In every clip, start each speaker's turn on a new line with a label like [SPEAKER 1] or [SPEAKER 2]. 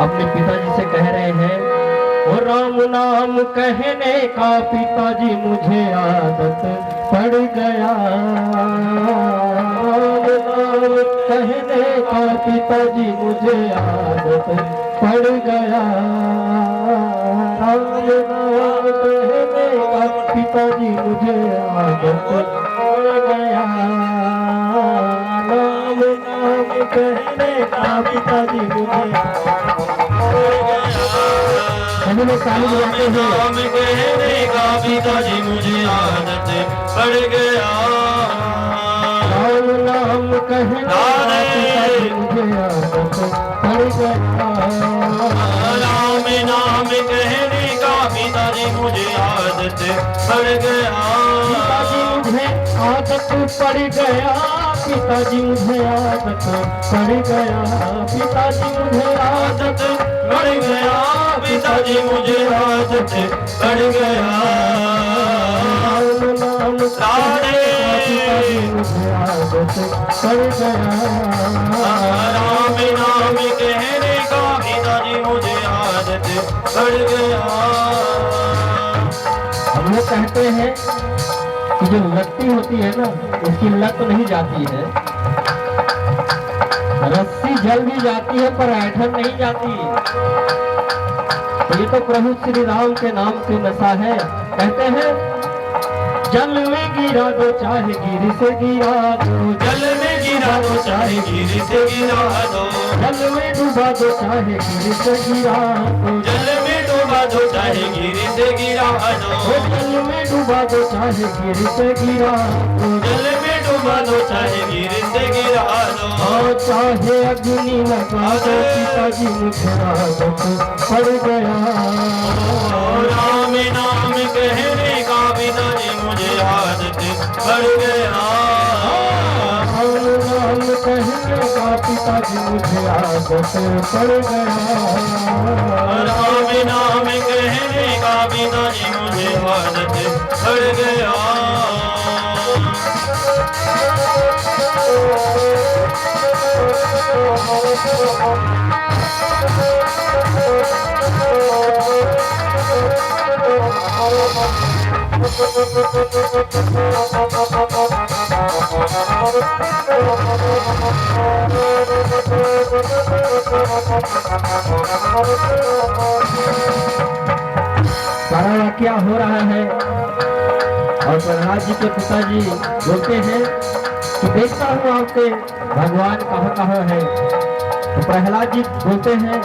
[SPEAKER 1] अपने पिताजी से कह रहे हैं, वो राम नाम कहने का पिताजी मुझे आदत पड़ गया। राम नाम कहने का पिताजी मुझे आदत पड़ गया। राम नाम कहने का पिताजी मुझे आदत पड़ गया। राम नाम कहने का पिताजी मुझे हम लोग ताली बजाते हैं।
[SPEAKER 2] नाम कहने का पिताजी मुझे आदत पड़ गया।
[SPEAKER 1] राम नाम कहने का पिताजी मुझे आदत पड़ गया।
[SPEAKER 2] राम नाम कहने का पिताजी मुझे आदत पड़ गया।
[SPEAKER 1] पिताजी मुझे आदत पड़ गया। पिताजी मुझे आदत पड़ गया। पिताजी मुझे आदत
[SPEAKER 2] पड़ गया। पिताजी मुझे आदत पड़ गया।
[SPEAKER 1] राम नाम
[SPEAKER 2] राधे
[SPEAKER 1] पिताजी मुझे आदत पड़ गया।
[SPEAKER 2] राम नाम कहने का पिताजी मुझे आदत पड़ गया।
[SPEAKER 1] हम लोग कहते हैं कि जो लत्ती होती है ना, उसकी लत नहीं जाती है। रस्सी जल भी जाती है पर ऐठन नहीं जाती। तो ये तो प्रभु श्री राम के नाम की नशा है। कहते हैं, जल में गिरा दो चाहे गिर से गिरा दो।
[SPEAKER 2] जल में गिरा दो चाहे गिर से गिरा दो।
[SPEAKER 1] जल में डूबा दो चाहे गिर से गिरा दो।
[SPEAKER 2] जल में डूबा दो चाहे गिर से गिरा दो।
[SPEAKER 1] जल में डूबा दो चाहे गिर से गिरा दो।
[SPEAKER 2] जल में डूबा दो चाहे गिर से गिरा दो।
[SPEAKER 1] चाहे अग्नि लगा दो, पिताजी मुझे आदत पड़ गया।
[SPEAKER 2] राम नाम कहने का पिताजी मुझे आदत पड़ गया।
[SPEAKER 1] राम नाम कहने का पिताजी मुझे आदत पड़ गया।
[SPEAKER 2] राम नाम कहने का पिताजी मुझे आदत पड़ गया।
[SPEAKER 1] सारा क्या हो रहा है। और प्रहलाद जी के पिताजी बोलते हैं कि देखता हूँ आपके भगवान कहाँ कहाँ है। तो प्रहलाद जी बोलते हैं,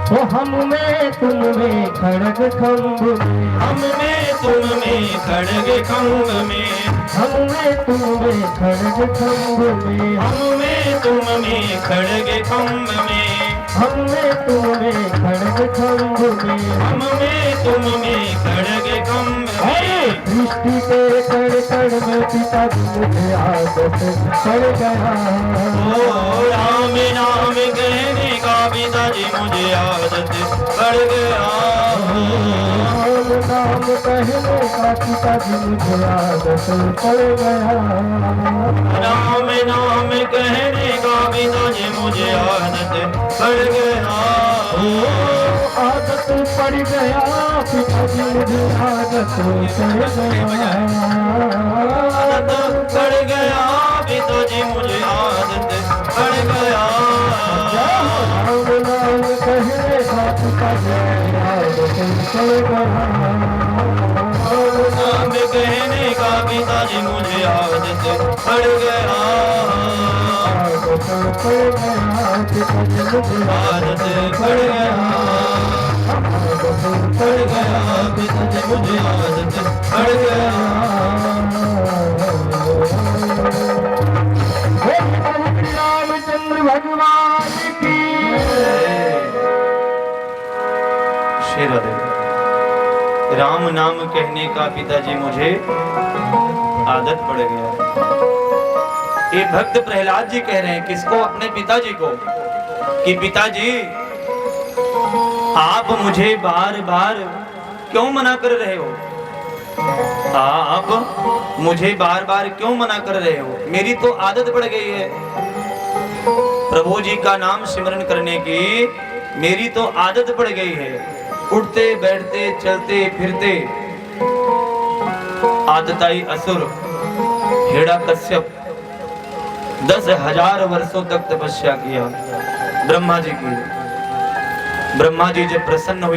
[SPEAKER 1] तो हम में तुम में खड़ग खम्भ में।
[SPEAKER 2] हम में तुम में खड़ग खम्भ में।
[SPEAKER 1] हम में तुम में खड़ग खम्भ में।
[SPEAKER 2] हम में तुम में खड़ग खम्भ में।
[SPEAKER 1] हम में तुम में खड़ग खम्भ में।
[SPEAKER 2] हम में तुम में खड़ग खम्भ में।
[SPEAKER 1] दृष्टि के कड़ कड़ में पिताजी मुझे आदत पड़ गया।
[SPEAKER 2] ओ राम नाम कहने का पिताजी मुझे आदत पड़ गया।
[SPEAKER 1] राम नाम कहने का पिताजी मुझे आदत पड़ गया।
[SPEAKER 2] राम नाम कहने का पिताजी मुझे आदत पड़ गया।
[SPEAKER 1] आदत पड़ गया पिताजी मुझे आदत पड़ गया।
[SPEAKER 2] आदत पड़ गया पिताजी मुझे आदत पड़ गया।
[SPEAKER 1] राम नाम कहने का पिताजी आदत पड़ गया।
[SPEAKER 2] नाम कहने का पिताजी मुझे आदत पड़ गया।
[SPEAKER 1] आदत पड़ गया पिताजी मुझे
[SPEAKER 2] आदत पड़ गया। पड़ गया पिताजी मुझे आदत पड़ गया।
[SPEAKER 1] रामचंद्र भगवान की
[SPEAKER 2] शेरदेव राम नाम कहने का पिताजी मुझे आदत पड़ गया। ये भक्त प्रहलाद जी कह रहे हैं किसको? अपने पिताजी को कि पिताजी आप मुझे बार बार क्यों मना कर रहे हो? आप मुझे बार बार क्यों मना कर रहे हो? मेरी तो आदत पड़ गई है प्रभु जी का नाम सिमरन करने की। मेरी तो आदत पड़ गई है, उठते बैठते चलते फिरते आदताई असुर हिरण्यकश्यप 10,000 वर्षों तक तपस्या किया ब्रह्मा जी की। ब्रह्मा जी जब प्रसन्न हुई